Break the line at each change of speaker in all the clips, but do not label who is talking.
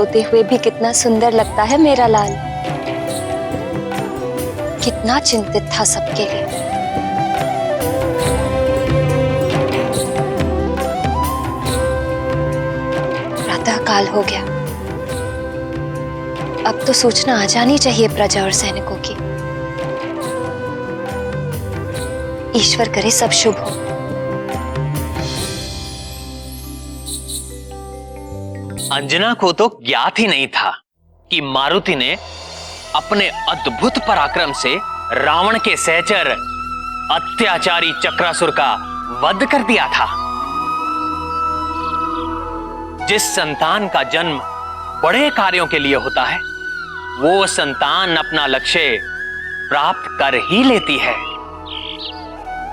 सोते हुए भी कितना सुंदर लगता है मेरा लाल। कितना चिंतित था सबके लिए। प्रातः काल हो गया। अब तो सूचना आ जानी चाहिए प्रजा और सैनिकों की। ईश्वर करे सब शुभ हो।
अंजना को तो ज्ञात ही नहीं था कि मारुति ने अपने अद्भुत पराक्रम से रावण के सहचर अत्याचारी चक्रासुर का वध कर दिया था। जिस संतान का जन्म बड़े कार्यों के लिए होता है, वो संतान अपना लक्ष्य प्राप्त कर ही लेती है।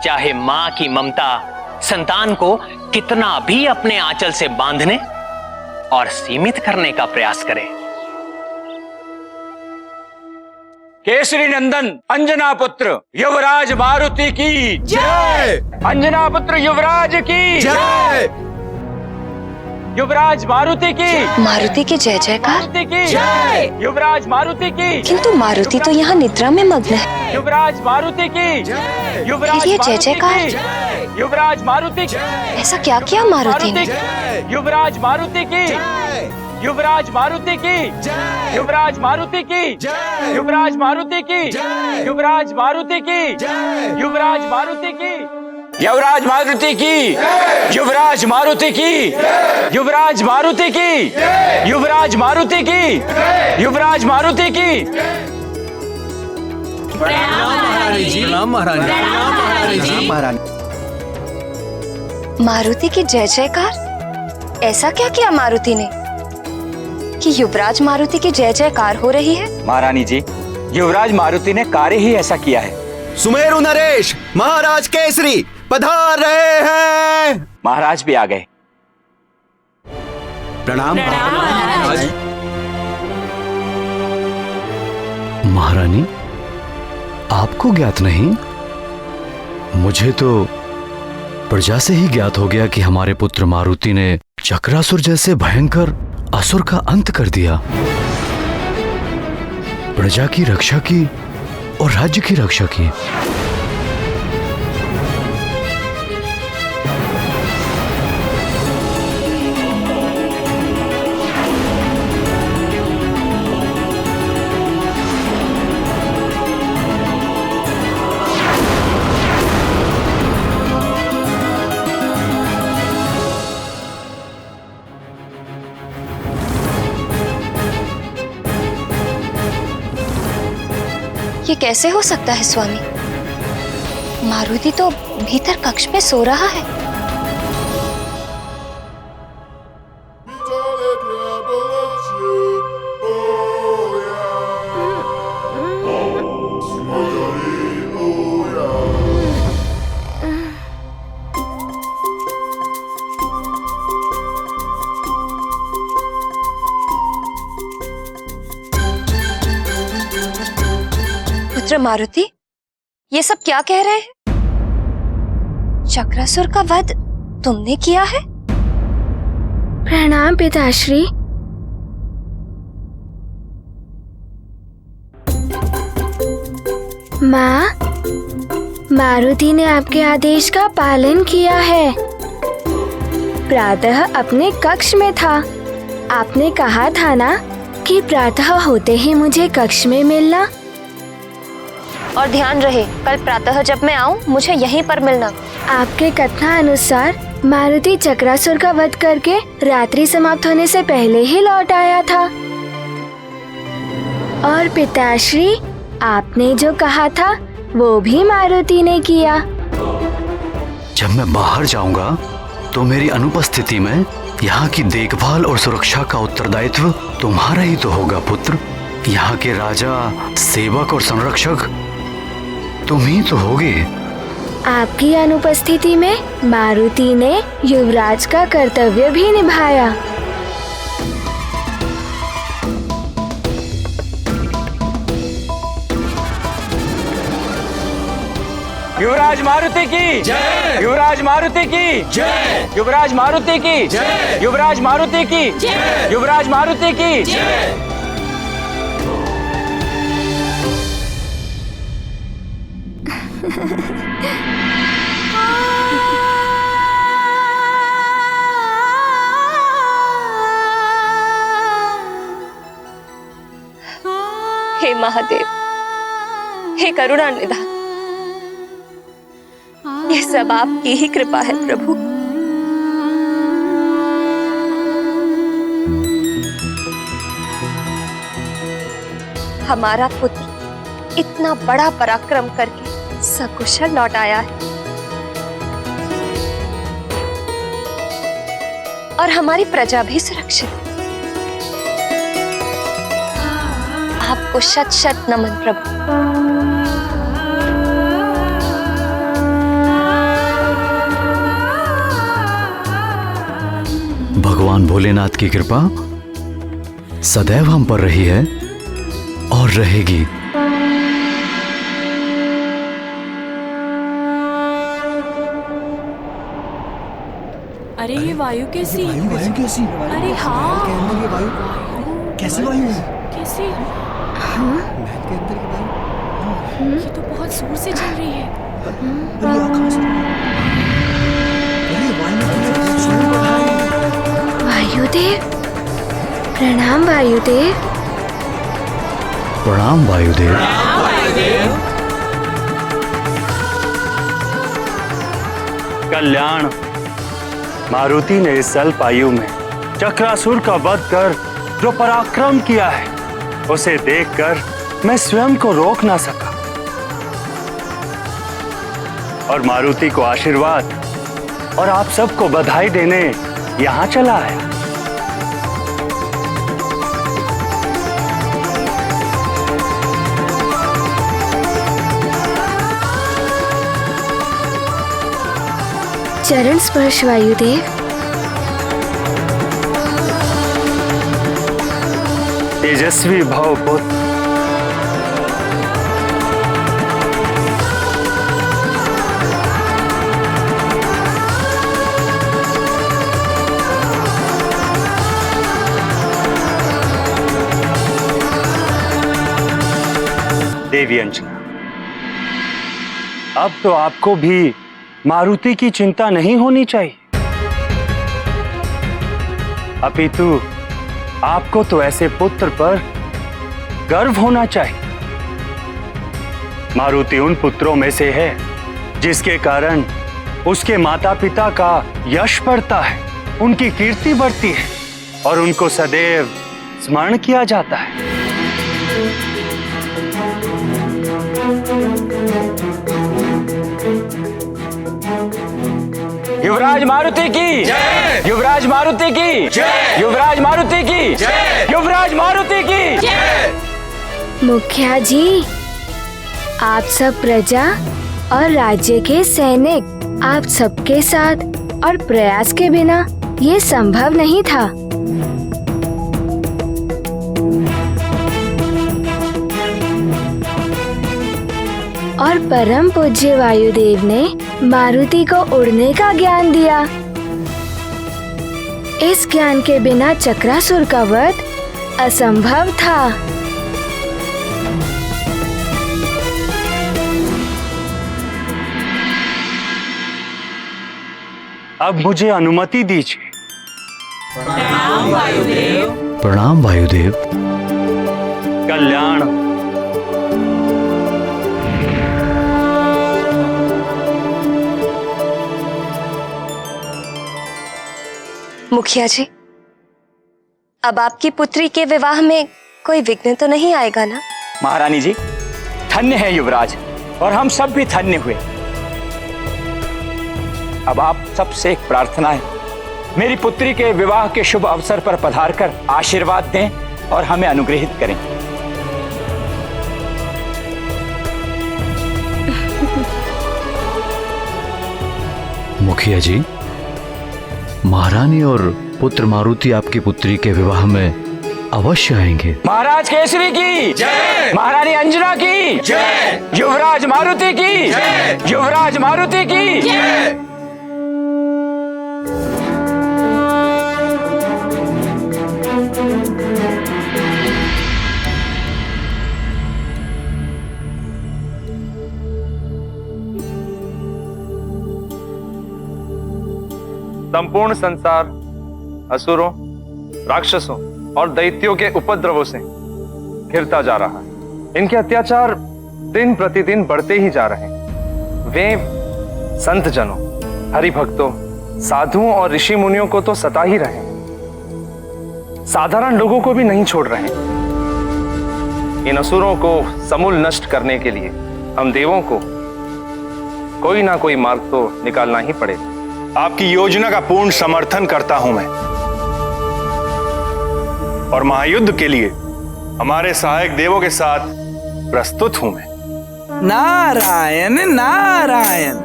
चाहे मां की ममता संतान को कितना भी अपने आंचल से बांधने और सीमित करने का प्रयास करे।
केसरी नंदन अंजना पुत्र युवराज मारुति की जय। अंजना पुत्र युवराज की जय। युवराज मारुति की।
मारुति की जय जयकार।
मारुति की जय। युवराज मारुति की।
किंतु मारुति तो यहाँ निद्रा में मग्न है।
युवराज मारुति की जय। युवराज
फिर ये जय जयकार।
युवराज मारुति की।
ऐसा क्या किया मारुति ने?
युवराज मारुति की। युवराज मारुति की। युवराज मारुति की। युवराज मारुति की। युवराज मारुति की। युवराज मारुति की। युवराज मारुति की। युवराज मारुति की। युवराज मारुति की। युवराज मारुति की। युवराज मारुति की।
प्रणाम महारानी।
मारुति की जय जयकार। ऐसा क्या किया मारुति ने कि युवराज मारुति की जय जयकार हो रही है?
महारानी जी, युवराज मारुति ने कार्य ही ऐसा किया है।
सुमेरु नरेश महाराज केसरी पधार रहे हैं।
महाराज भी आ गए।
प्रणाम महारानी। आपको ज्ञात नहीं, मुझे तो प्रजा से ही ज्ञात हो गया कि हमारे पुत्र मारुति ने चक्रासुर जैसे भयंकर असुर का अंत कर दिया। प्रजा की रक्षा की और राज्य की रक्षा की।
ये कैसे हो सकता है स्वामी? मारुति तो भीतर कक्ष में सो रहा है। पुत्र मारुति, ये सब क्या कह रहे हैं? चक्रासुर का वध तुमने किया है?
प्रणाम पिताश्री। माँ, मारुति ने आपके आदेश का पालन किया है। प्रातः अपने कक्ष में था। आपने कहा था ना कि प्रातः होते ही मुझे कक्ष में मिलना।
और ध्यान रहे, कल प्रातः जब मैं आऊं मुझे यहीं पर मिलना।
आपके कथनानुसार मारुति चक्रासुर का वध करके रात्रि समाप्त होने से पहले ही लौट आया था। और पिताश्री, आपने जो कहा था वो भी मारुति ने किया।
जब मैं बाहर जाऊंगा तो मेरी अनुपस्थिति में यहाँ की देखभाल और सुरक्षा का उत्तरदायित्व तुम्हारा ही तो होगा पुत्र। यहाँ के राजा, सेवक और संरक्षक तुम ही तो होगे।
आपकी अनुपस्थिति में मारुति ने युवराज का कर्तव्य भी निभाया।
युवराज मारुति की जय, युवराज मारुति की जय, युवराज मारुति की जय, युवराज मारुति की जय, युवराज मारुति की जय।
हे महादेव, हे करुणा निधान, ये सब आपकी ही कृपा है प्रभु। हमारा पुत्र इतना बड़ा पराक्रम करके सकुशल लौट आया है और हमारी प्रजा भी सुरक्षित है। आपको शत शत नमन प्रभु।
भगवान भोलेनाथ की कृपा सदैव हम पर रही है और रहेगी।
अरे ये वायु कैसी?
वायु कैसी?
अरे हाँ,
ये वायु कैसी वायु है?
कैसी?
महल के अंदर की वायु
ये तो बहुत जोर से चल रही है।
अरे आकाश में अरे वायु स्वयं बढ़ा है।
वायुदेव, प्रणाम वायुदेव।
प्रणाम वायुदेव।
कल्याण, मारुति ने इस अल्प आयु में चक्रासुर का वध कर जो पराक्रम किया है, उसे देखकर मैं स्वयं को रोक ना सका और मारुति को आशीर्वाद और आप सबको बधाई देने यहां चला आया।
चरण स्पर्श वायुदेव।
तेजस्वी भव पुत्र। देवी अंजना, अब तो आपको भी मारुति की चिंता नहीं होनी चाहिए, अपितु आपको तो ऐसे पुत्र पर गर्व होना चाहिए। मारुति उन पुत्रों में से है जिसके कारण उसके माता पिता का यश बढ़ता है, उनकी कीर्ति बढ़ती है और उनको सदैव स्मरण किया जाता है।
युवराज मारुति की जय, युवराज मारुति की जय, युवराज मारुति की जय, युवराज मारुति की जय।
मुखिया जी, आप सब प्रजा और राज्य के सैनिक, आप सबके साथ और प्रयास के बिना ये संभव नहीं था। और परम पूज्य वायुदेव ने मारुति को उड़ने का ज्ञान दिया। इस ज्ञान के बिना चक्रासुर का वध असंभव था।
अब मुझे अनुमति दीजिए।
प्रणाम वायुदेव।
प्रणाम वायुदेव।
कल्याण,
मुखिया जी, अब आपकी पुत्री के विवाह में कोई विघ्न तो नहीं आएगा ना?
महारानी जी, धन्य है युवराज और हम सब भी धन्य हुए। अब आप सबसे एक प्रार्थना है, मेरी पुत्री के विवाह के शुभ अवसर पर पधारकर आशीर्वाद दें और हमें अनुग्रहित करें।
मुखिया जी, महारानी और पुत्र मारुति आपकी पुत्री के विवाह में अवश्य आएंगे।
महाराज केसरी की जय, महारानी अंजना की जय, युवराज मारुति की जय, युवराज मारुति की जय।
संपूर्ण संसार असुरों, राक्षसों और दैत्यों के उपद्रवों से घिरता जा रहा है। इनके अत्याचार दिन प्रतिदिन बढ़ते ही जा रहे हैं। वे संत जनों, हरिभक्तों, साधुओं और ऋषि मुनियों को तो सता ही रहे हैं, साधारण लोगों को भी नहीं छोड़ रहे हैं। इन असुरों को समूल नष्ट करने के लिए हम देवों को कोई ना कोई मार्ग तो निकालना ही पड़ेगा।
आपकी योजना का पूर्ण समर्थन करता हूं मैं, और महायुद्ध के लिए हमारे सहायक देवों के साथ प्रस्तुत हूं मैं।
नारायण नारायण।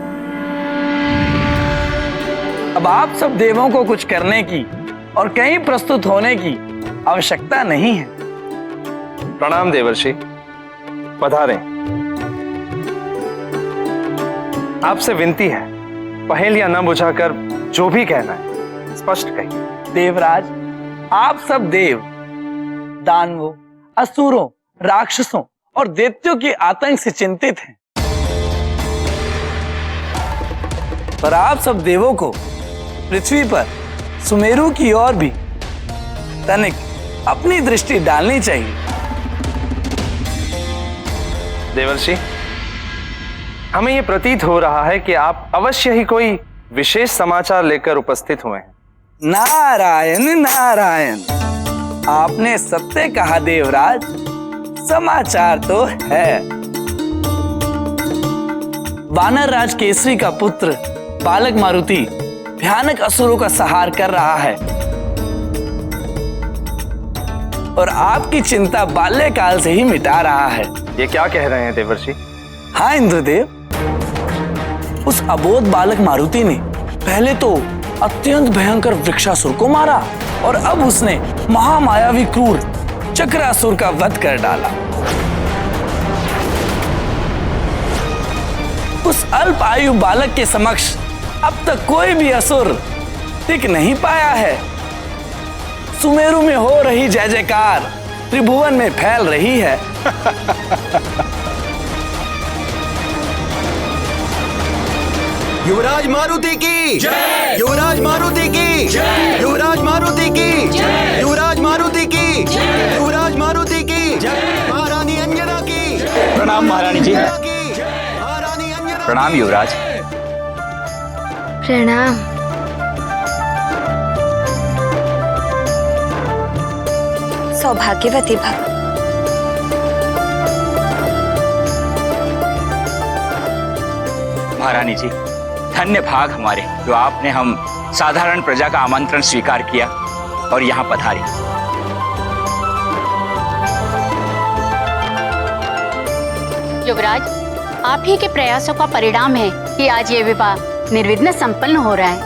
अब आप सब देवों को कुछ करने की और कहीं प्रस्तुत होने की आवश्यकता नहीं है।
प्रणाम देवर्षि, पधारें। आपसे विनती है, पहेलियां न बुझाकर जो भी कहना है स्पष्ट कहिए।
देवराज, आप सब देव दानवों, असुरों, राक्षसों और दैत्यों के आतंक से चिंतित हैं, पर आप सब देवों को पृथ्वी पर सुमेरु की ओर भी तनिक अपनी दृष्टि डालनी चाहिए।
देवर्षि, हमें यह प्रतीत हो रहा है कि आप अवश्य ही कोई विशेष समाचार लेकर उपस्थित हुए हैं।
नारायण नारायण, आपने सत्य कहा देवराज, समाचार तो है। वानर राज केसरी का पुत्र बालक मारुति भयानक असुरों का संहार कर रहा है, और आपकी चिंता बाल्यकाल से ही मिटा रहा है।
ये क्या कह रहे हैं देवर्षि?
हाँ इंद्रदेव, उस अबोध बालक मारुति ने पहले तो अत्यंत भयंकर वृक्षासुर को मारा, और अब उसने महामायावी क्रूर चक्रासुर का वध कर डाला। उस अल्प आयु बालक के समक्ष अब तक कोई भी असुर टिक नहीं पाया है। सुमेरु में हो रही जय जयकार त्रिभुवन में फैल रही है।
युवराज मारुति की जय, युवराज मारुति की जय, युवराज मारुति की जय, युवराज मारुति की जय, युवराज मारुति की जय, महारानी अंजना की।
प्रणाम महारानी जी।
महारानी अंजना।
प्रणाम युवराज।
प्रणाम।
सौभाग्यवती भव।
महारानी जी, धन्य भाग हमारे जो आपने हम साधारण प्रजा का आमंत्रण स्वीकार किया और यहाँ पधारी।
युवराज, आप ही के प्रयासों का परिणाम है कि आज ये विवाह निर्विघ्न संपन्न हो रहा है।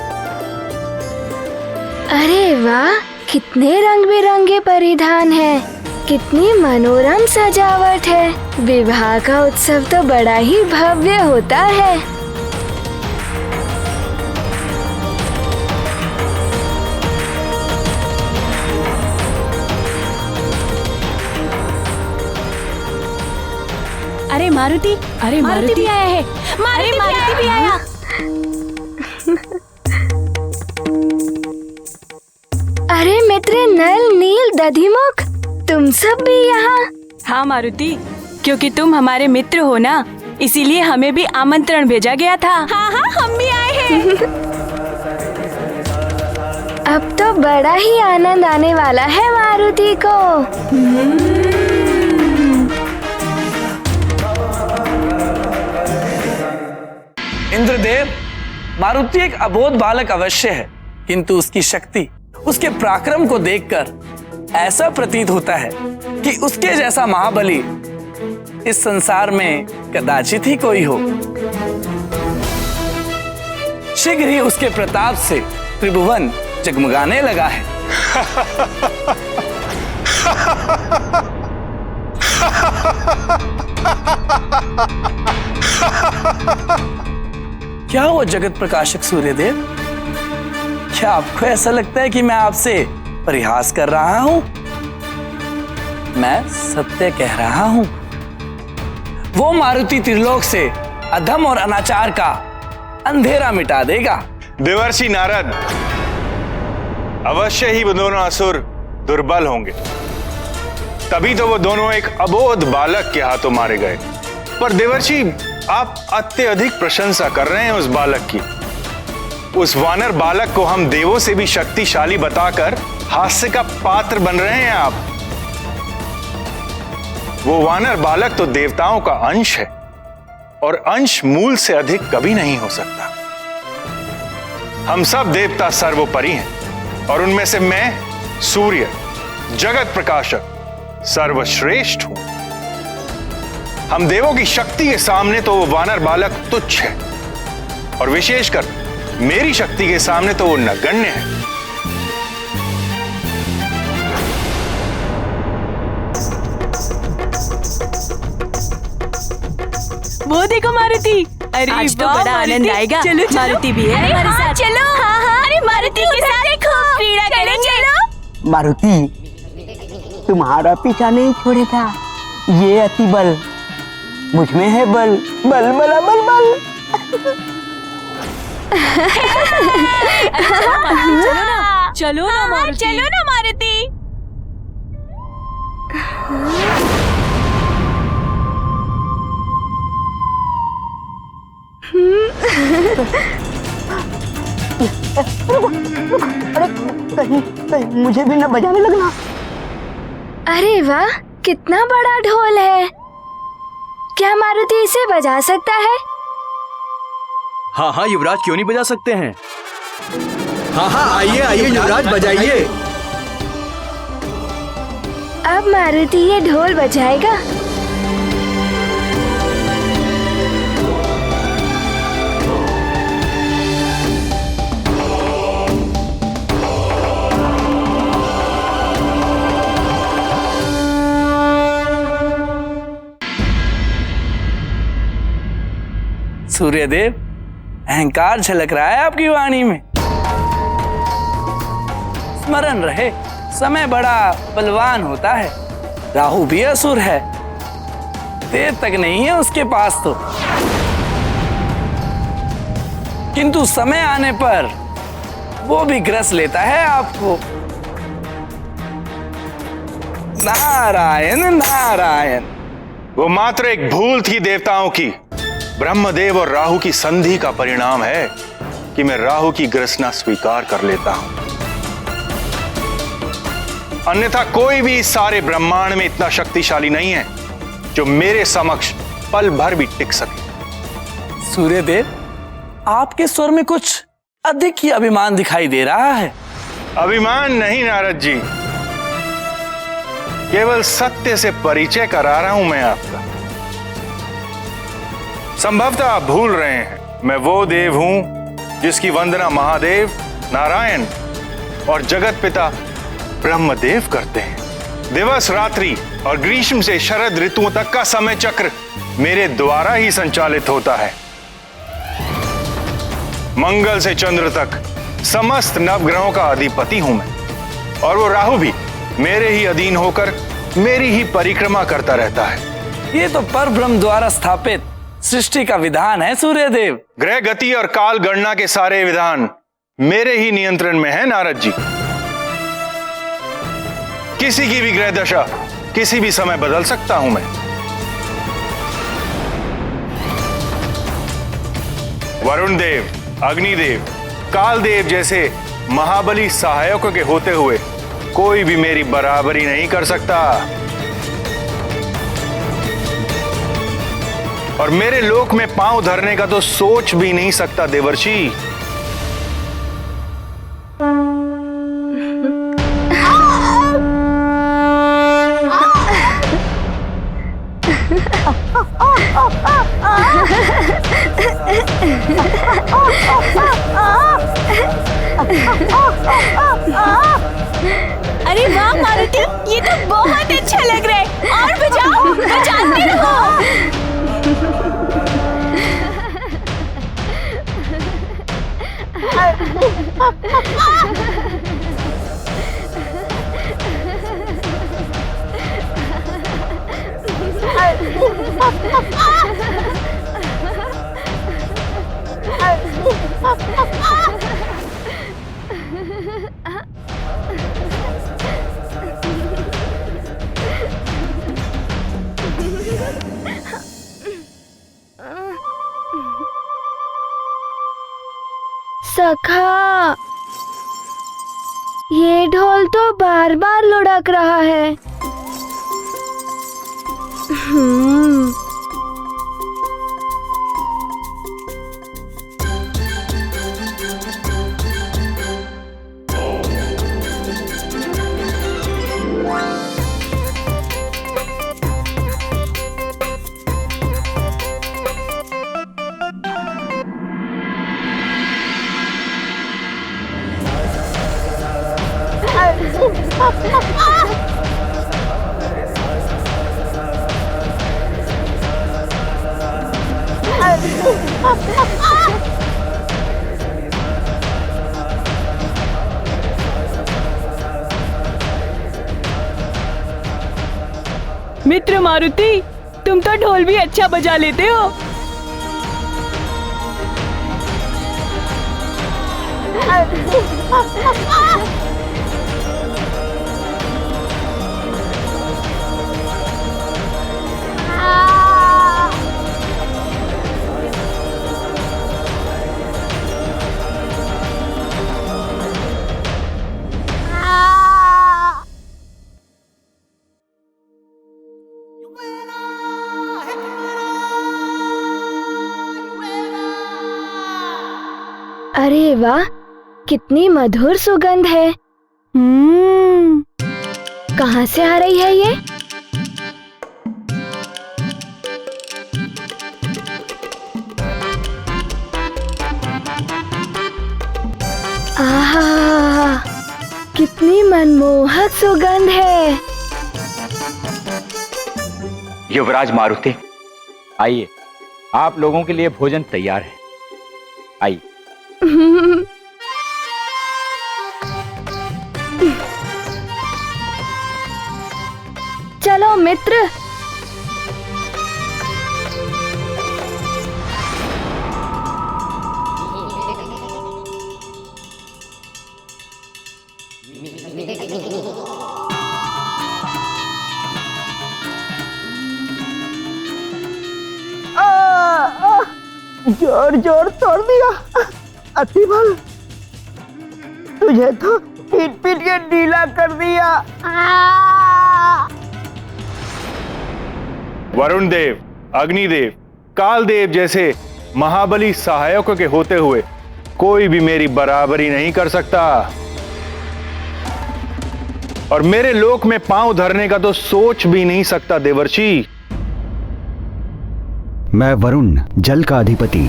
अरे वाह, कितने रंग बिरंगे परिधान हैं, कितनी मनोरम सजावट है। विवाह का उत्सव तो बड़ा ही भव्य होता है।
अरे मारुति भी आया है। मारुति भी आया।
अरे मित्र नल, नील, दधिमुख, तुम सब भी यहाँ?
हाँ मारुति, क्योंकि तुम हमारे मित्र हो ना, इसीलिए हमें भी आमंत्रण भेजा गया था। हाँ हाँ, हम भी आए हैं।
अब तो बड़ा ही आनंद आने वाला है मारुति को।
इंद्रदेव, मारुति एक अबोध बालक अवश्य है, किंतु उसकी शक्ति, उसके पराक्रम को देखकर ऐसा प्रतीत होता है कि उसके जैसा महाबली इस संसार में कदाचित ही कोई हो। शीघ्र ही उसके प्रताप से त्रिभुवन जगमगाने लगा है। क्या हुआ जगत प्रकाशक सूर्यदेव? क्या आपको ऐसा लगता है कि मैं आपसे परिहास कर रहा हूं? मैं सत्य कह रहा हूं। वो मारुति त्रिलोक से अधम और अनाचार का अंधेरा मिटा देगा।
देवर्षि नारद, अवश्य ही वो दोनों असुर दुर्बल होंगे, तभी तो वो दोनों एक अबोध बालक के हाथों मारे गए। पर देवर्षि, आप अत्यधिक प्रशंसा कर रहे हैं उस बालक की। उस वानर बालक को हम देवों से भी शक्तिशाली बताकर हास्य का पात्र बन रहे हैं आप। वो वानर बालक तो देवताओं का अंश है, और अंश मूल से अधिक कभी नहीं हो सकता। हम सब देवता सर्वोपरि हैं, और उनमें से मैं सूर्य, जगत प्रकाशक, सर्वश्रेष्ठ हूं। हम देवों की शक्ति के सामने तो वो वानर बालक तुच्छ है, और विशेषकर मेरी शक्ति के सामने तो वो नगण्य है।
वो देखो मारुति, अरे आज तो बड़ा आनंद आएगा। चलो मारुति भी है हमारे साथ। चलो हाँ हाँ, अरे मारुति के साथ देखो क्रीड़ा करेंगे।
मारुति, तुम्हारा पीछा नहीं छोड़ेगा। ये अति बल मुझ में है, बल बल बला बल बल।
चलो ना मारुति, चलो ना मारुति।
अरे कहीं मुझे भी न बजाने लगना।
अरे वाह, कितना बड़ा ढोल है। क्या मारुति इसे बजा सकता है?
हाँ हाँ युवराज, क्यों नहीं बजा सकते हैं। हाँ हाँ, आइए आइए युवराज, बजाइए।
अब मारुति ये ढोल बजाएगा।
सूर्यदेव, अहंकार झलक रहा है आपकी वाणी में। स्मरण रहे, समय बड़ा बलवान होता है। राहु भी असुर है, देर तक नहीं है उसके पास तो, किंतु समय आने पर वो भी ग्रस लेता है आपको। नारायण नारायण।
वो मात्र एक भूल थी देवताओं की। ब्रह्मदेव और राहु की संधि का परिणाम है कि मैं राहु की ग्रसना स्वीकार कर लेता हूं। अन्यथा कोई भी इस सारे ब्रह्मांड में इतना शक्तिशाली नहीं है जो मेरे समक्ष पल भर भी टिक सके।
सूर्यदेव, आपके स्वर में कुछ अधिक ही अभिमान दिखाई दे रहा है।
अभिमान नहीं नारद जी, केवल सत्य से परिचय करा रहा हूं मैं आपका। संभवतः आप भूल रहे हैं, मैं वो देव हूं जिसकी वंदना महादेव, नारायण और जगत पिता ब्रह्मदेव करते हैं। दिवस रात्रि और ग्रीष्म से शरद ऋतुओं तक का समय चक्र मेरे द्वारा ही संचालित होता है। मंगल से चंद्र तक समस्त नवग्रहों का अधिपति हूं मैं, और वो राहु भी मेरे ही अधीन होकर मेरी ही परिक्रमा करता रहता है।
ये तो परब्रह्म द्वारा स्थापित सृष्टि का विधान है सूर्यदेव।
ग्रह गति और काल गणना के सारे विधान मेरे ही नियंत्रण में है नारद जी। किसी की भी ग्रह दशा किसी भी समय बदल सकता हूं मैं। वरुण देव, अग्निदेव, कालदेव जैसे महाबली सहायकों के होते हुए कोई भी मेरी बराबरी नहीं कर सकता, और मेरे लोक में पांव धरने का तो सोच भी नहीं सकता देवर्षि।
अरे वाह मारुति, ये तो बहुत
रखा। ये ढोल तो बार बार लुढ़क रहा है।
मित्र मारुति, तुम तो ढोल भी अच्छा बजा लेते हो।
अरे वाह, कितनी मधुर सुगंध है। कहाँ से आ रही है ये? आहा, कितनी मनमोहक सुगंध है।
युवराज मारुति, आइए, आप लोगों के लिए भोजन तैयार है। आइए।
चलो मित्र।
जोर जोर तोड़ दिया। अतिबल, तुझे तो पीट पीट के ढीला कर दिया।
वरुण देव, अग्निदेव, कालदेव जैसे महाबली सहायकों के होते हुए कोई भी मेरी बराबरी नहीं कर सकता, और मेरे लोक में पांव धरने का तो सोच भी नहीं सकता देवर्षि।
मैं वरुण, जल का अधिपति,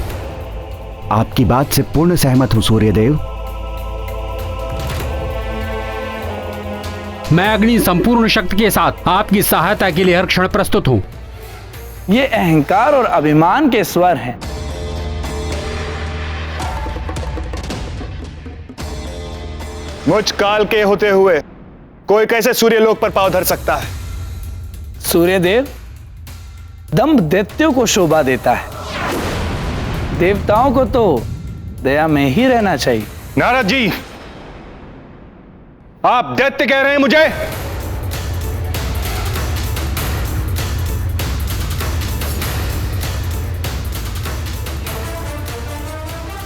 आपकी बात से पूर्ण सहमत हूं सूर्यदेव।
मैं अग्नि संपूर्ण शक्ति के साथ आपकी सहायता के लिए हर क्षण प्रस्तुत हूं।
ये अहंकार और अभिमान के स्वर हैं।
मुझ काल के होते हुए कोई कैसे सूर्यलोक पर पांव धर सकता है?
सूर्यदेव, दंभ दैत्यों को शोभा देता है, देवताओं को तो दया में ही रहना चाहिए।
नारद जी, आप दैत्य कह रहे हैं मुझे?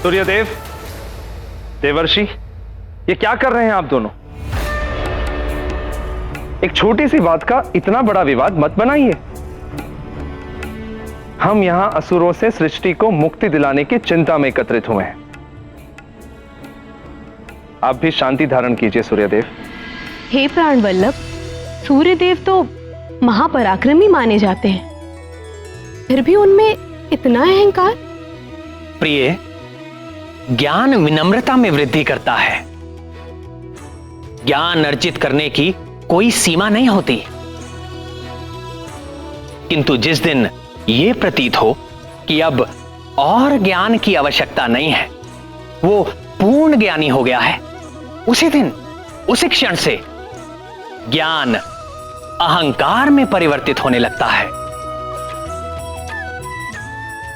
सूर्यदेव, देवर्षि, ये क्या कर रहे हैं आप दोनों? एक छोटी सी बात का इतना बड़ा विवाद मत बनाइए। हम यहां असुरों से सृष्टि को मुक्ति दिलाने की चिंता में एकत्रित हुए हैं। आप भी शांति धारण कीजिए सूर्यदेव।
हे प्राण वल्लभ, सूर्यदेव तो महापराक्रमी माने जाते हैं, फिर भी उनमें इतना अहंकार।
प्रिय, ज्ञान विनम्रता में वृद्धि करता है। ज्ञान अर्जित करने की कोई सीमा नहीं होती, किंतु जिस दिन यह प्रतीत हो कि अब और ज्ञान की आवश्यकता नहीं है, वो पूर्ण ज्ञानी हो गया है, उसी दिन, उसी क्षण से ज्ञान अहंकार में परिवर्तित होने लगता है।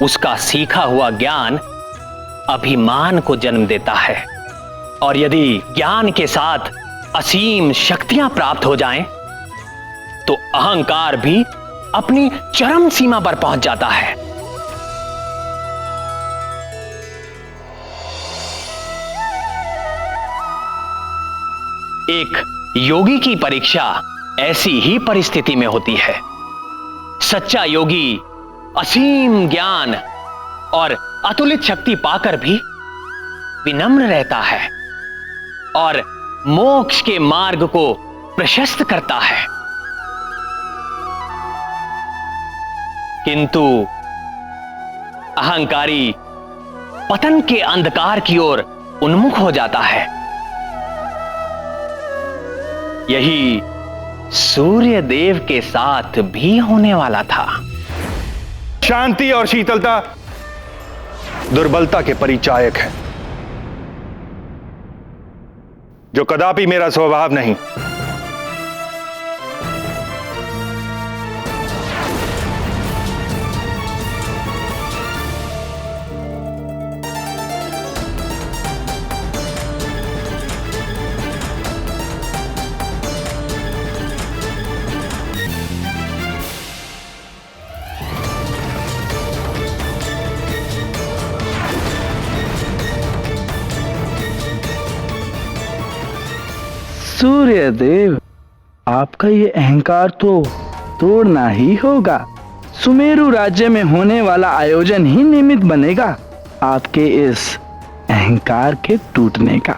उसका सीखा हुआ ज्ञान अभिमान को जन्म देता है, और यदि ज्ञान के साथ असीम शक्तियां प्राप्त हो जाएं, तो अहंकार भी अपनी चरम सीमा पर पहुंच जाता है। एक योगी की परीक्षा ऐसी ही परिस्थिति में होती है। सच्चा योगी असीम ज्ञान और अतुलित शक्ति पाकर भी विनम्र रहता है और मोक्ष के मार्ग को प्रशस्त करता है। किंतु अहंकारी पतन के अंधकार की ओर उन्मुख हो जाता है। यही सूर्य देव के साथ भी होने वाला था।
शांति और शीतलता दुर्बलता के परिचायक है, जो कदापि मेरा स्वभाव नहीं।
सूर्यदेव, आपका ये अहंकार तो तोड़ना ही होगा। सुमेरु राज्य में होने वाला आयोजन ही निमित्त बनेगा आपके इस अहंकार के टूटने का।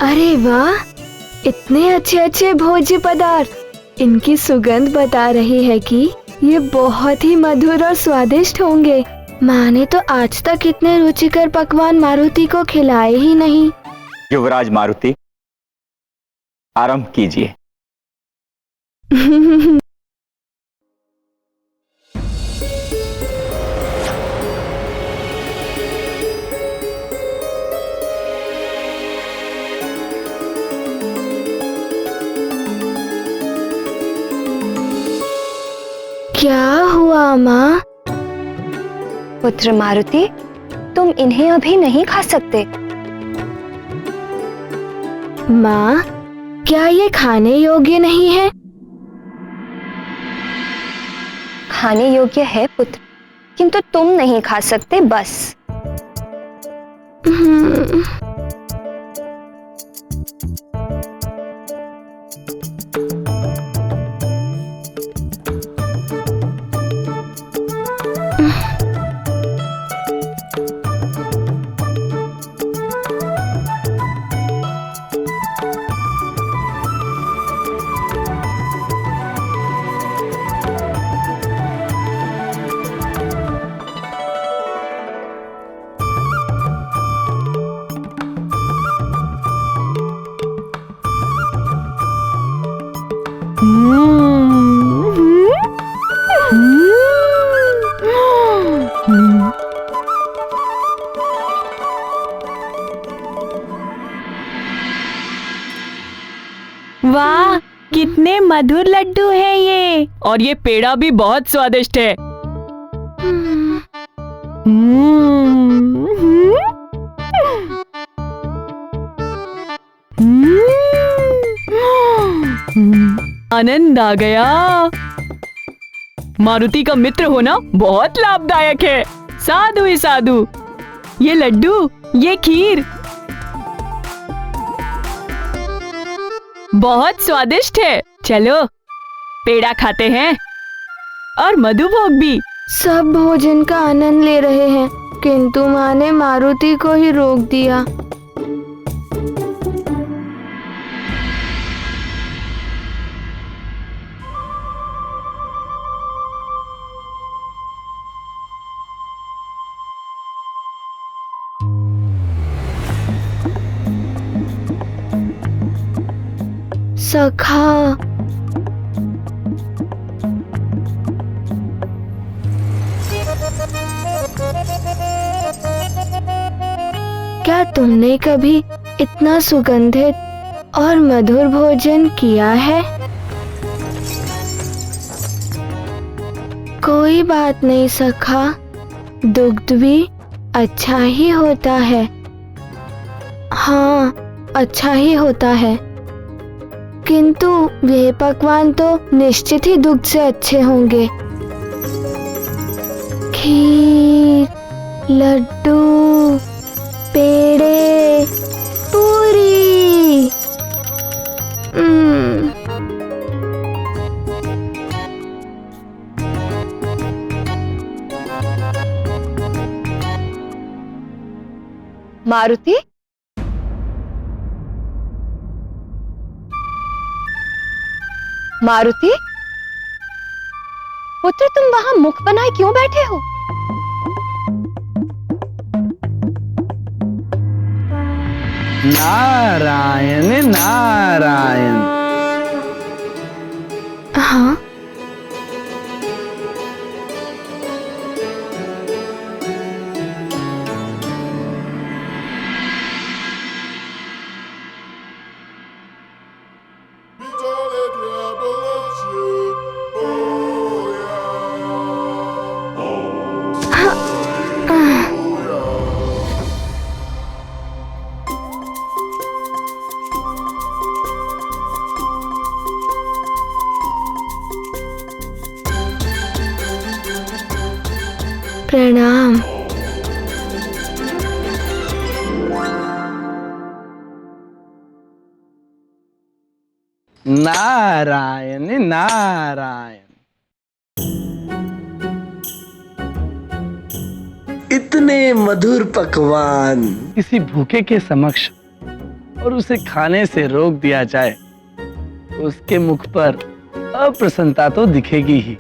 अरे वाह, इतने अच्छे अच्छे भोज्य पदार्थ। इनकी सुगंध बता रही है कि ये बहुत ही मधुर और स्वादिष्ट होंगे। माँ ने तो आज तक इतने रुचिकर पकवान मारुति को खिलाए ही नहीं।
युवराज मारुति, आरंभ कीजिए।
क्या हुआ माँ?
पुत्र मारुति, तुम इन्हें अभी नहीं खा सकते।
माँ, क्या ये खाने योग्य नहीं है?
खाने योग्य है पुत्र, किंतु तुम नहीं खा सकते बस।
वाह, कितने मधुर लड्डू हैं ये। और ये पेड़ा भी बहुत स्वादिष्ट है। आनंद आ गया। मारुति का मित्र होना बहुत लाभदायक है। साधु ही साधु। ये लड्डू, ये खीर बहुत स्वादिष्ट है। चलो पेड़ा खाते हैं और मधुभोग भी।
सब भोजन का आनंद ले रहे हैं, किंतु माँ ने मारुति को ही रोक दिया। सखा, क्या तुमने कभी इतना सुगंधित और मधुर भोजन किया है। कोई बात नहीं सखा, दुग्ध भी अच्छा ही होता है। हाँ, अच्छा ही होता है, किंतु वे पकवान तो निश्चित ही दुग्ध से अच्छे होंगे। खीर, लड्डू, पेड़े, पूरी।
मारुति, मारुति, पुत्र तुम वहां मुख बनाए क्यों बैठे हो?
नारायण नारायण।
हाँ, प्रणाम।
नारायण नारायण। इतने मधुर पकवान किसी भूखे के समक्ष और उसे खाने से रोक दिया जाए, उसके मुख पर अप्रसन्नता तो दिखेगी ही।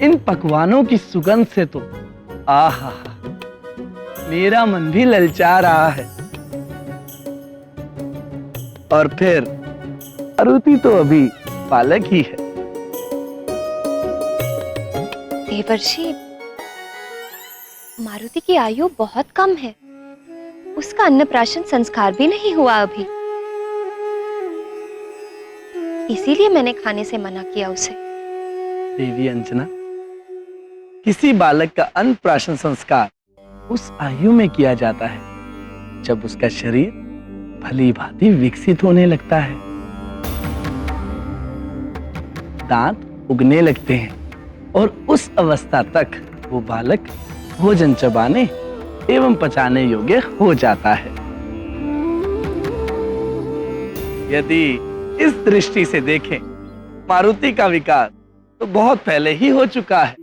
इन पकवानों की सुगंध से तो आहा, मेरा मन भी ललचा रहा है। और फिर मारुति तो अभी बालक ही है।
देवर्षि, मारुति की आयु बहुत कम है, उसका अन्नप्राशन संस्कार भी नहीं हुआ अभी, इसीलिए मैंने खाने से मना किया उसे।
देवी अंजना, किसी बालक का अन्नप्राशन संस्कार उस आयु में किया जाता है जब उसका शरीर भली भांति विकसित होने लगता है, दांत उगने लगते हैं और उस अवस्था तक वो बालक भोजन चबाने एवं पचाने योग्य हो जाता है। यदि इस दृष्टि से देखें, मारुति का विकास तो बहुत पहले ही हो चुका है।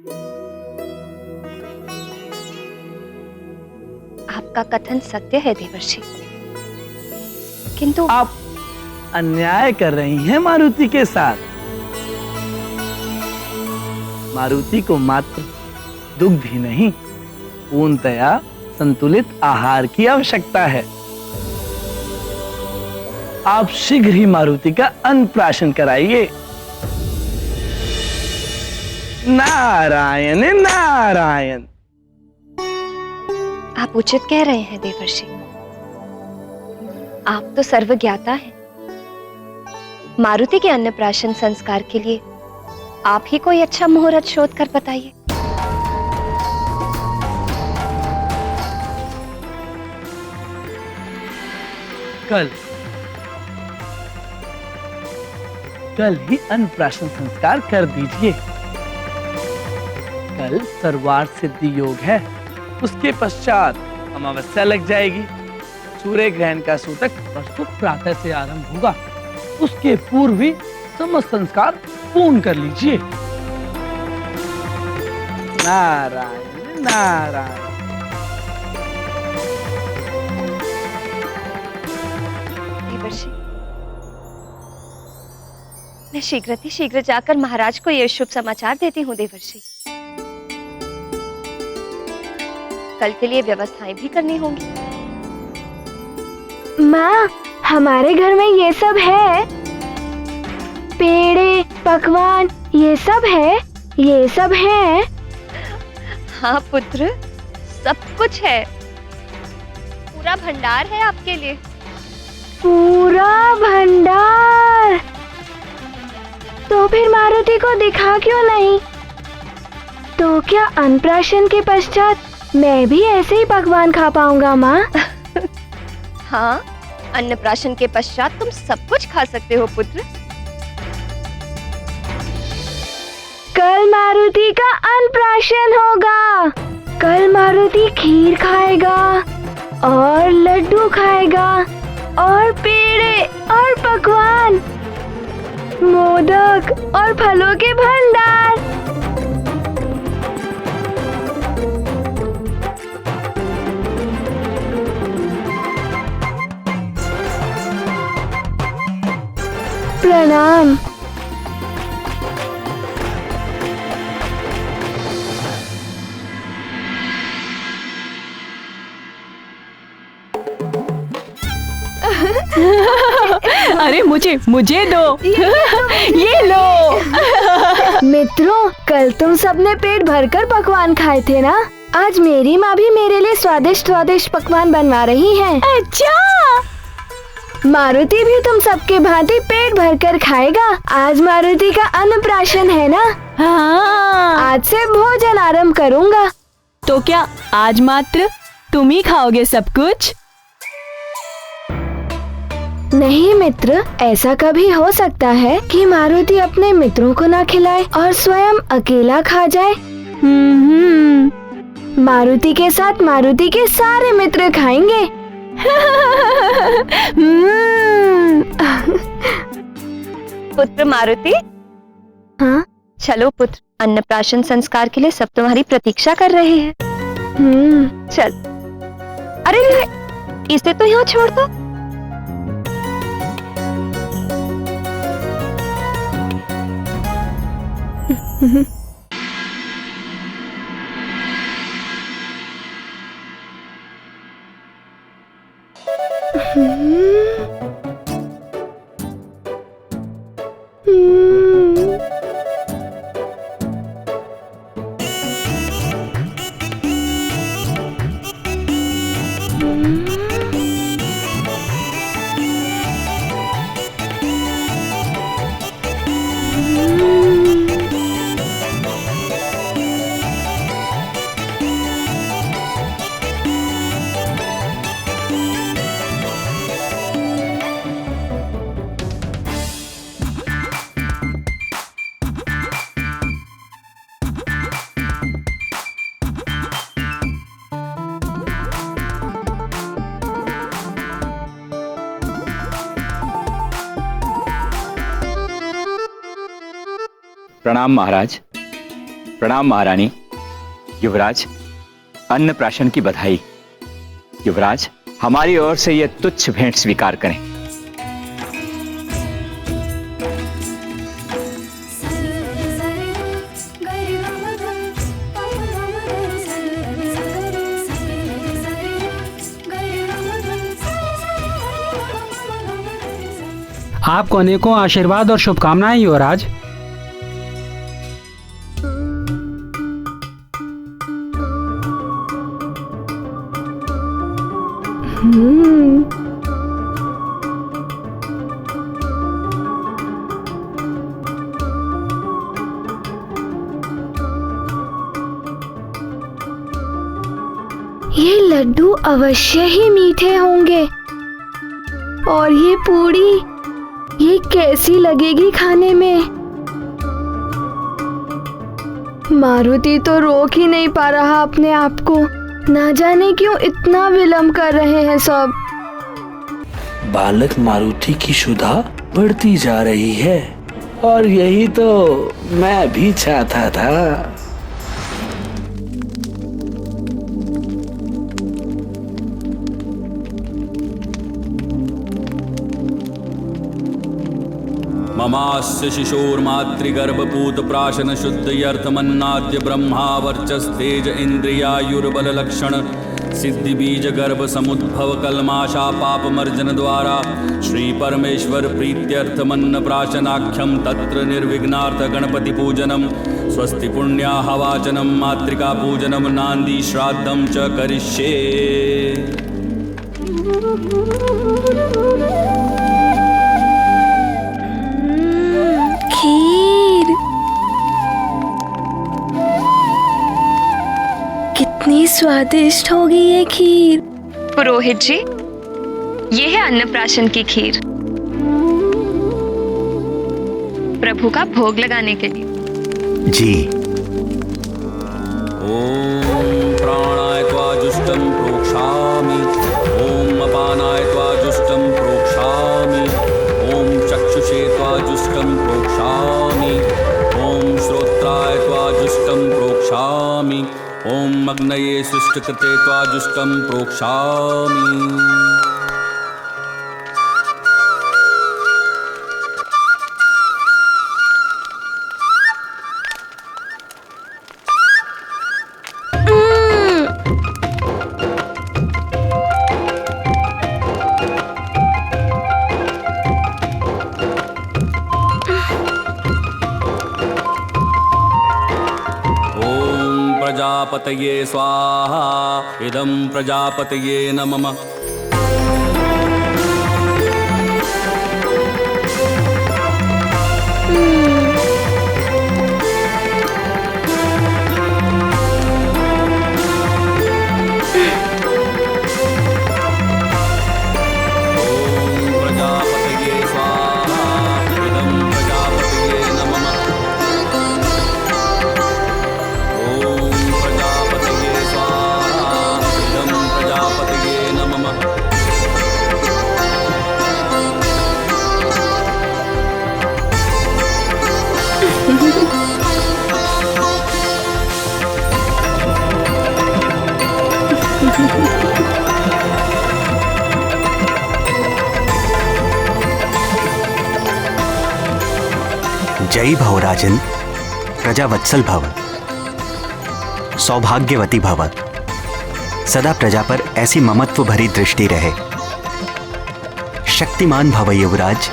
आपका कथन सत्य है देवर्षि, किंतु
आप अन्याय कर रही हैं मारुति के साथ। मारुति को मात्र दुग्ध ही नहीं, पूर्णतया संतुलित आहार की आवश्यकता है। आप शीघ्र ही मारुति का अन्नप्राशन कराइए। नारायण नारायण।
आप उचित कह रहे हैं देवर्षि, आप तो सर्वज्ञाता हैं। मारुति के अन्नप्राशन संस्कार के लिए आप ही कोई अच्छा मुहूर्त शोध कर बताइए।
कल ही अन्नप्राशन संस्कार कर दीजिए। कल सर्वार्थ सिद्धि योग है, उसके पश्चात अमावस्या लग जाएगी। सूर्य ग्रहण का सूतक परसों प्रातः से आरंभ होगा, उसके पूर्व ही समस्त संस्कार पूर्ण कर लीजिए। नारायण नारायण।
देवर्षि, मैं शीघ्र जाकर महाराज को यह शुभ समाचार देती हूँ देवर्षि। कल के लिए व्यवस्थाएं भी करनी होंगी।
माँ, हमारे घर में ये सब है, पेड़े, पकवान, ये सब है, ये सब है।
हाँ पुत्र, सब कुछ है, पूरा भंडार है आपके लिए।
पूरा भंडार? तो फिर मारुति को दिखा क्यों नहीं? तो क्या अन्नप्राशन के पश्चात मैं भी ऐसे ही पकवान खा पाऊंगा माँ?
हाँ, अन्नप्राशन के पश्चात तुम सब कुछ खा सकते हो पुत्र।
कल मारुति का अन्नप्राशन होगा। कल मारुति खीर खाएगा और लड्डू खाएगा और पेड़े और पकवान, मोदक और फलों के भंडार। प्रणाम।
अरे मुझे दो। ये लो।
मित्रों, कल तुम सबने पेट भरकर पकवान खाए थे ना? आज मेरी माँ भी मेरे लिए स्वादिष्ट स्वादिष्ट पकवान बनवा रही है।
अच्छा,
मारुति भी तुम सबके भांति पेट भरकर खाएगा। आज मारुति का अन्नप्राशन है ना?
हाँ।
आज से भोजन आरंभ करूँगा।
तो क्या आज मात्र तुम ही खाओगे सब कुछ?
नहीं मित्र, ऐसा कभी हो सकता है कि मारुति अपने मित्रों को ना खिलाए और स्वयं अकेला खा जाए। मारुति के साथ मारुति के सारे मित्र खाएंगे।
पुत्र मारुति।
हाँ?
चलो पुत्र, अन्नप्राशन संस्कार के लिए सब तुम्हारी प्रतीक्षा कर रहे हैं। चल। अरे इसे तो यहाँ छोड़ दो।
प्रणाम महाराज, प्रणाम महारानी। युवराज, अन्नप्राशन की बधाई। युवराज, हमारी ओर से यह तुच्छ भेंट स्वीकार करें।
आपको अनेकों आशीर्वाद और शुभकामनाएं युवराज।
ये लड्डू अवश्य ही मीठे होंगे। और ये पूड़ी, ये कैसी लगेगी खाने में? मारुति तो रोक ही नहीं पा रहा अपने आप को। ना जाने क्यों इतना विलंब कर रहे हैं सब।
बालक मारुति की क्षुधा बढ़ती जा रही है और यही तो मैं भी चाहता था।
ममास्य शिशोर्मातृगर्भपूत प्राशन शुद्धयर्थमन्नाद्य ब्रह्मा वर्चस्तेज इंद्रियायुर्बल लक्षण सिद्धि बीज गर्भ समुद्भव कलमाशा पाप मर्जन द्वारा श्री परमेश्वर प्रीत्यर्थमन्न प्राशनाख्यम तत्र निर्विघ्नार्थ गणपति पूजनम स्वस्ति पुण्याह वाचनम मातृका पूजनम नांदी श्राद्धम च करिष्ये।
खीर कितनी स्वादिष्ट होगी ये खीर।
पुरोहित जी, ये है अन्नप्राशन की खीर, प्रभु का भोग लगाने के लिए।
जी।
ओम प्राणाय त्वा जुष्टं प्रोक्षामि, ओम अपानाय त्वा जुष्टं प्रोक्षामि, ओम चक्षुषे त्वा जुष्टं प्रोक्षामि, ओम श्रोत्राय त्वा जुष्टं प्रोक्षामि, ओम अग्नये सृष्टकृते त्वा जुष्टं प्रोक्षामि। प्रजापतये स्वाहा, इदं प्रजापतये नमः।
जय भव राजन, प्रजावत्सल भव, सौभाग्यवती भव, सदा प्रजा पर ऐसी ममत्व भरी दृष्टि रहे। शक्तिमान भव युवराज,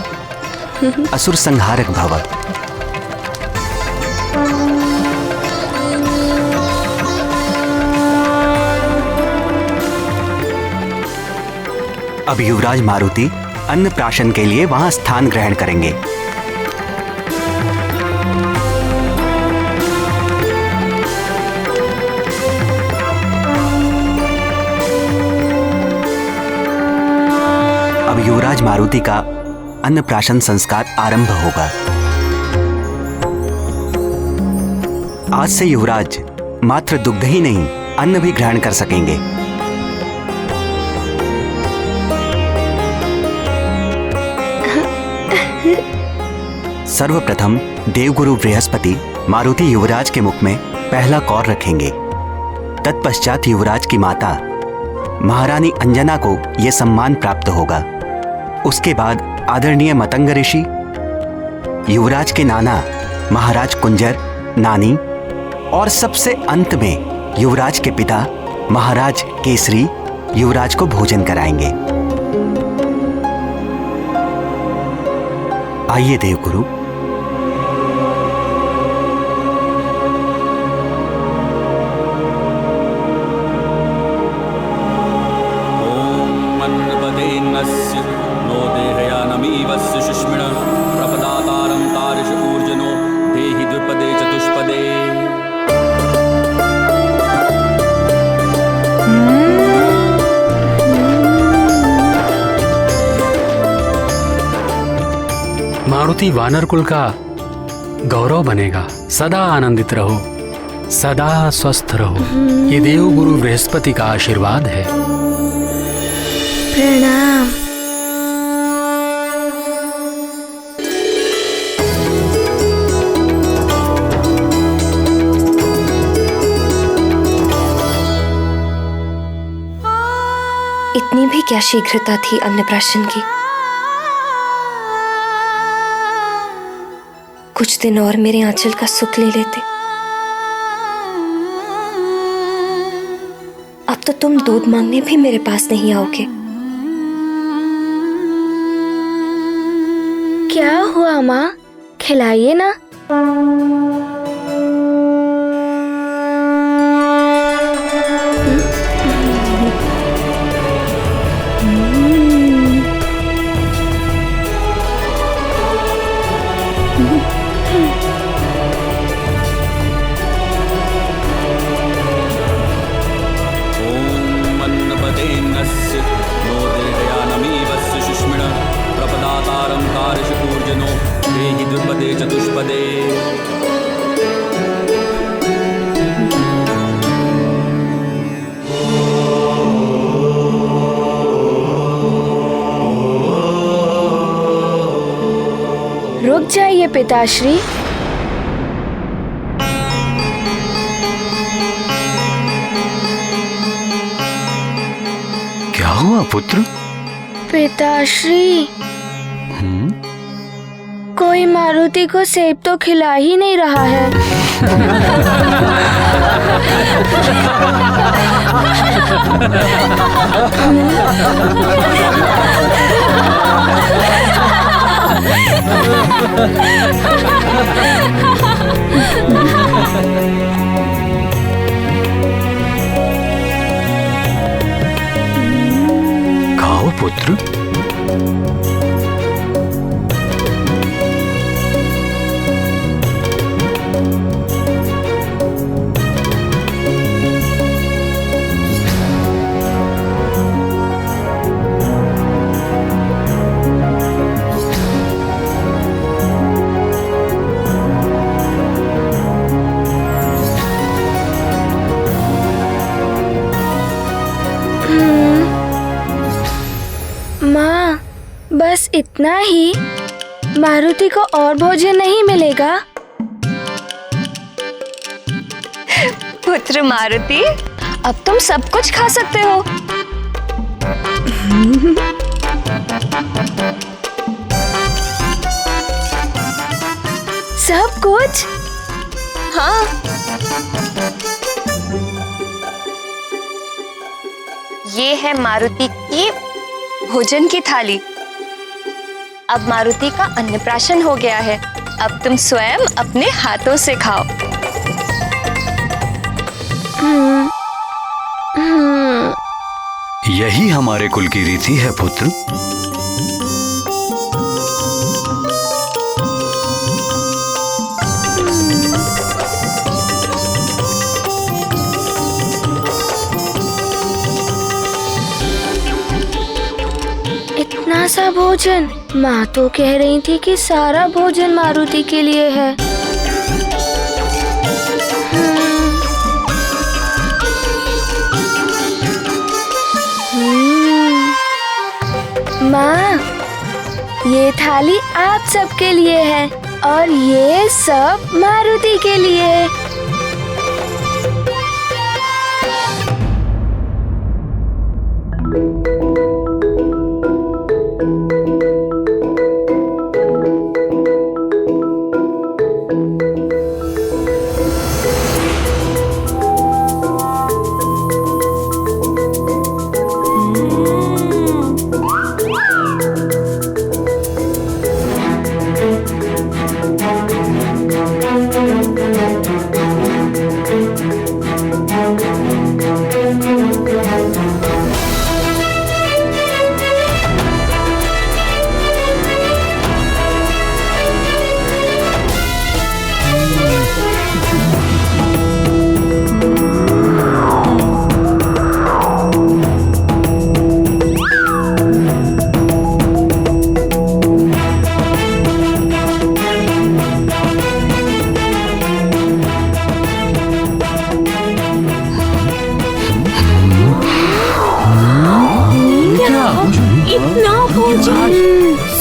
असुर संहारक भव। अब युवराज मारुति अन्नप्राशन के लिए वहां स्थान ग्रहण करेंगे। अब युवराज मारुति का अन्नप्राशन संस्कार आरंभ होगा। आज से युवराज मात्र दुग्ध ही नहीं, अन्न भी ग्रहण कर सकेंगे। सर्वप्रथम देवगुरु बृहस्पति मारुति युवराज के मुख में पहला कौर रखेंगे। तत्पश्चात युवराज की माता महारानी अंजना को यह सम्मान प्राप्त होगा। उसके बाद आदरणीय मतंग ऋषि, युवराज के नाना महाराज कुंजर, नानी और सबसे अंत में युवराज के पिता महाराज केसरी युवराज को भोजन कराएंगे। आइए देवगुरु।
मारुति वानर कुल का गौरव बनेगा। सदा आनंदित रहो, सदा स्वस्थ रहो। ये देवगुरु बृहस्पति का आशीर्वाद है।
प्रणाम।
इतनी भी क्या शीघ्रता थी अन्नप्राशन की? कुछ दिन और मेरे आंचल का सुख ले लेते। अब तो तुम दूध मांगने भी मेरे पास नहीं आओगे।
क्या हुआ माँ, खिलाइए ना। लीजिए पिताश्री।
क्या हुआ पुत्र?
पिताश्री, कोई मारुति को सेब तो खिला ही नहीं रहा है।
खाओ पुत्र।
माँ, बस इतना ही? मारुति को और भोजन नहीं मिलेगा?
पुत्र मारुति, अब तुम सब कुछ खा सकते हो।
सब कुछ?
हाँ। ये है मारुति की भोजन की थाली। अब मारुति का अन्नप्राशन हो गया है। अब तुम स्वयं अपने हाथों से खाओ।
यही हमारे कुल की रीति है पुत्र।
इतना सा भोजन? माँ तो कह रही थी कि सारा भोजन मारुति के लिए है। माँ, ये थाली आप सबके लिए है और ये सब मारुति के लिए है।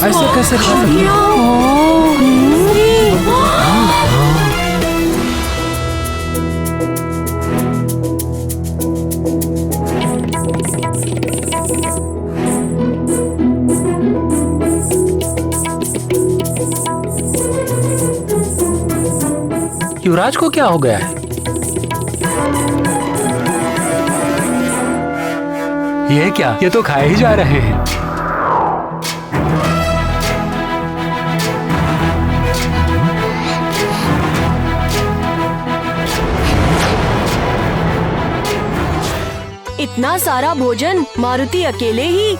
ऐसे कैसे खा युवराज को क्या हो गया है? ये क्या? ये तो खाए ही जा रहे हैं।
इतना सारा भोजन मारुति अकेले ही?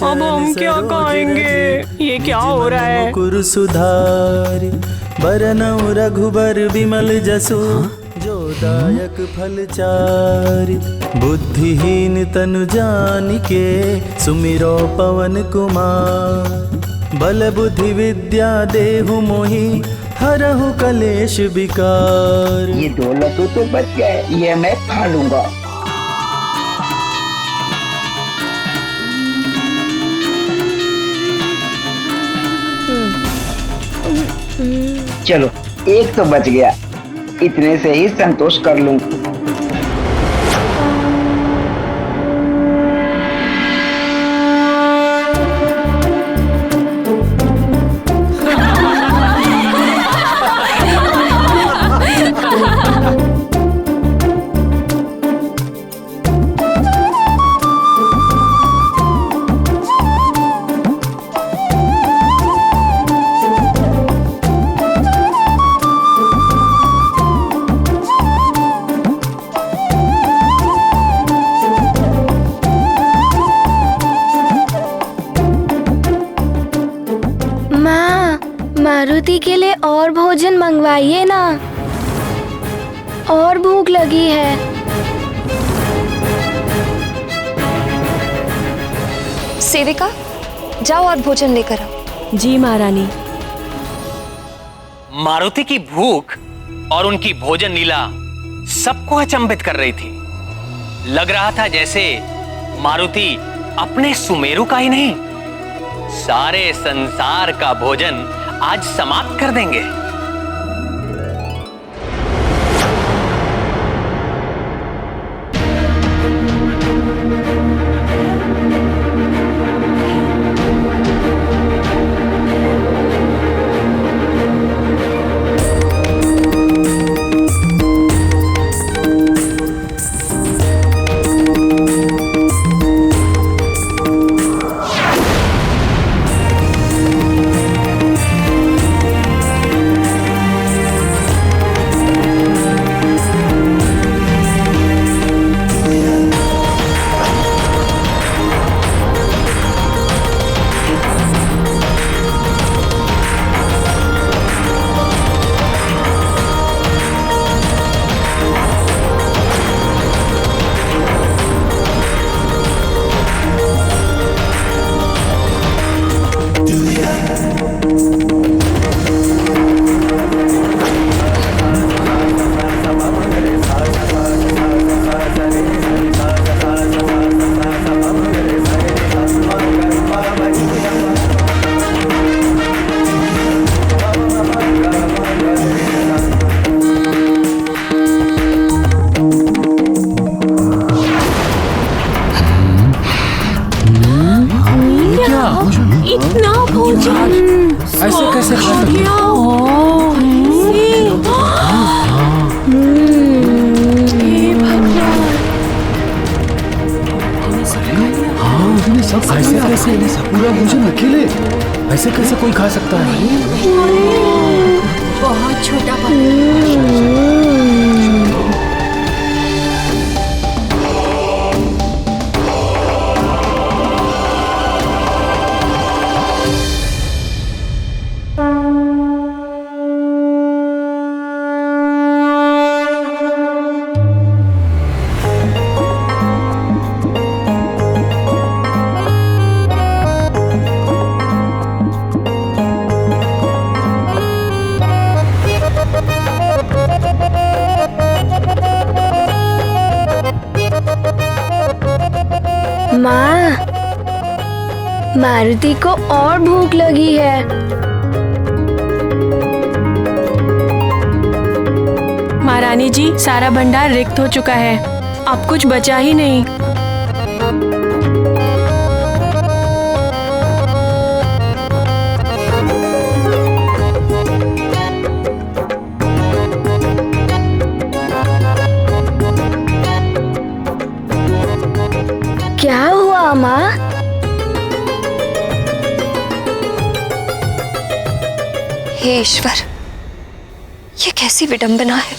अब हम क्या खाएंगे? ये क्या हो रहा है?
कुरु सुधार बरनऊ रघुबर विमल जसु जो दायक फल चारि बुद्धिहीन तनु जानिके सुमिरो पवन कुमार बल बुद्धि विद्या देहु मोहि हरहु कलेश विकार।
ये दौलत तो बच गए, ये मैं खा लूंगा। चलो एक तो बच गया, इतने से ही संतोष कर लूं।
मारुति के लिए और भोजन मंगवाइए ना, और भूख लगी है।
सेविका, जाओ और भोजन लेकर आओ।
जी महारानी।
मारुति की भूख और उनकी भोजन लीला सबको अचंभित कर रही थी। लग रहा था जैसे मारुति अपने सुमेरु का ही नहीं, सारे संसार का भोजन आज समाप्त कर देंगे।
इतना भोजन
ऐसे कैसे खा सकते हो?
ऐसे कैसे पूरा भोजन अकेले, ऐसे कैसे कोई खा सकता है?
बहुत छोटा
माँ, मारुति को और भूख लगी है।
महारानी जी, सारा भंडार रिक्त हो चुका है, अब कुछ बचा ही नहीं।
क्या हुआ माँ?
हे ईश्वर, ये कैसी विडंबना है।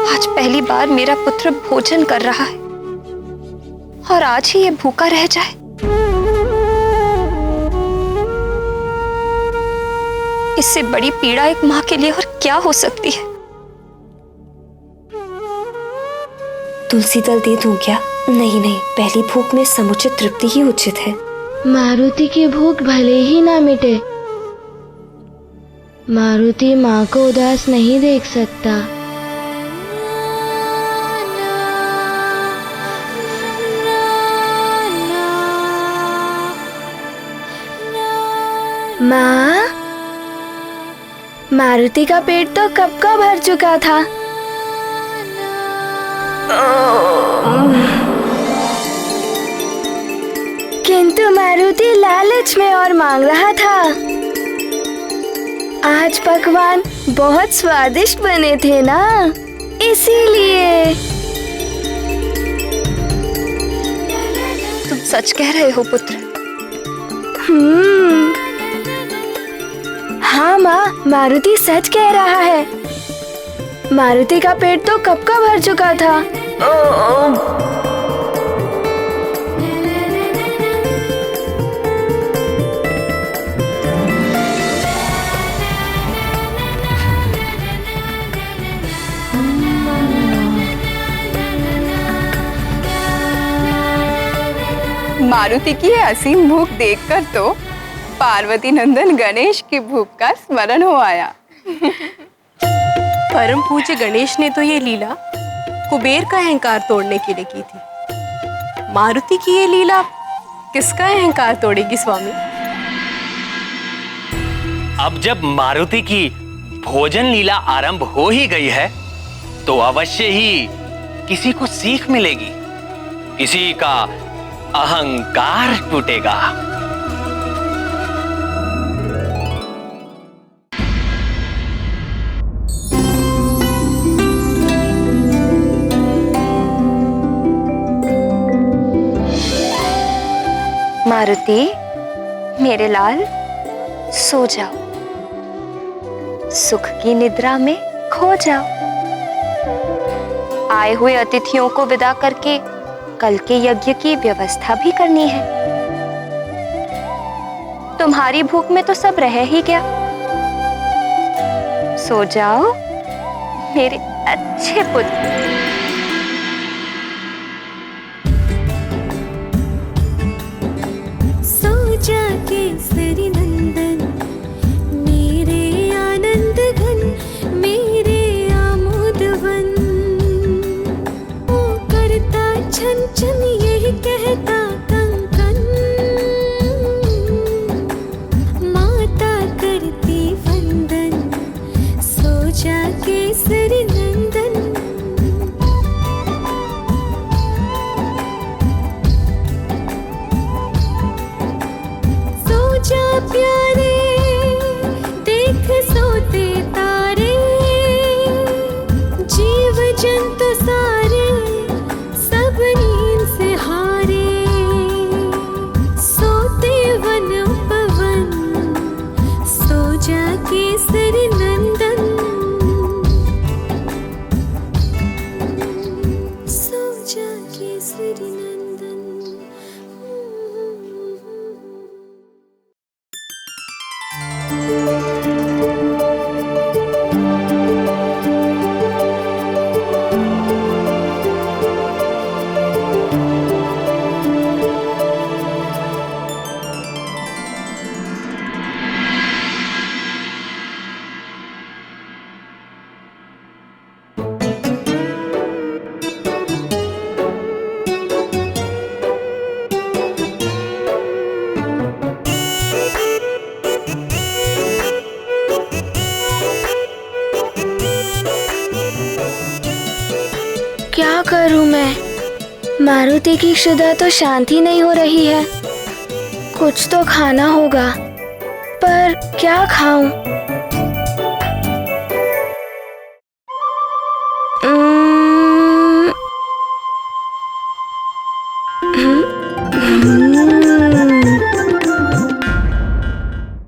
आज पहली बार मेरा पुत्र भोजन कर रहा है और आज ही ये भूखा रह जाए। इससे बड़ी पीड़ा एक माँ के लिए और क्या हो सकती है।
तुलसी दल दे दूं क्या? नहीं नहीं, पहली भूख में समुचित तृप्ति ही उचित है।
मारुति की भूख भले ही ना मिटे, मारुति माँ को उदास नहीं देख सकता। माँ, मारुति का पेट तो कब का भर चुका था। किंतु मारुति लालच में और मांग रहा था। आज पकवान बहुत स्वादिष्ट बने थे ना, इसीलिए।
तुम सच कह रहे हो पुत्र।
हाँ माँ, मारुति सच कह रहा है। मारुति का पेट तो कब का भर चुका था।
मारुति की यह असीम भूख देखकर तो पार्वती नंदन गणेश की भूख का स्मरण हो आया।
परम पूज्य गणेश ने तो ये लीला कुबेर का अहंकार तोड़ने के लिए की थी। मारुति की ये लीला किसका अहंकार तोड़ेगी स्वामी?
अब जब मारुति की भोजन लीला आरंभ हो ही गई है तो अवश्य ही किसी को सीख मिलेगी, किसी का अहंकार टूटेगा।
मारुति, मेरे लाल, सो जाओ, सुख की निद्रा में खो जाओ। आए हुए अतिथियों को विदा करके कल के यज्ञ की व्यवस्था भी करनी है। तुम्हारी भूख में तो सब रह ही गया। सो जाओ मेरे अच्छे पुत्र।
केसरी नंदन, मेरे आनंद घन, मेरे आमोदवन। ओ करता छन छन यही कहता कंकन, माता करती वंदन, सो जा केसरी नंदन। प्यारे देख सोते तारे, जीव जंतु सारे सब नींद से हारे। सोते वन पवन, सो जा केसरी नंदन, सो जा केसरी नंदन।
क्या करूं मैं? मारुति की क्षुधा तो शांति नहीं हो रही है। कुछ तो खाना होगा, पर क्या खाऊं?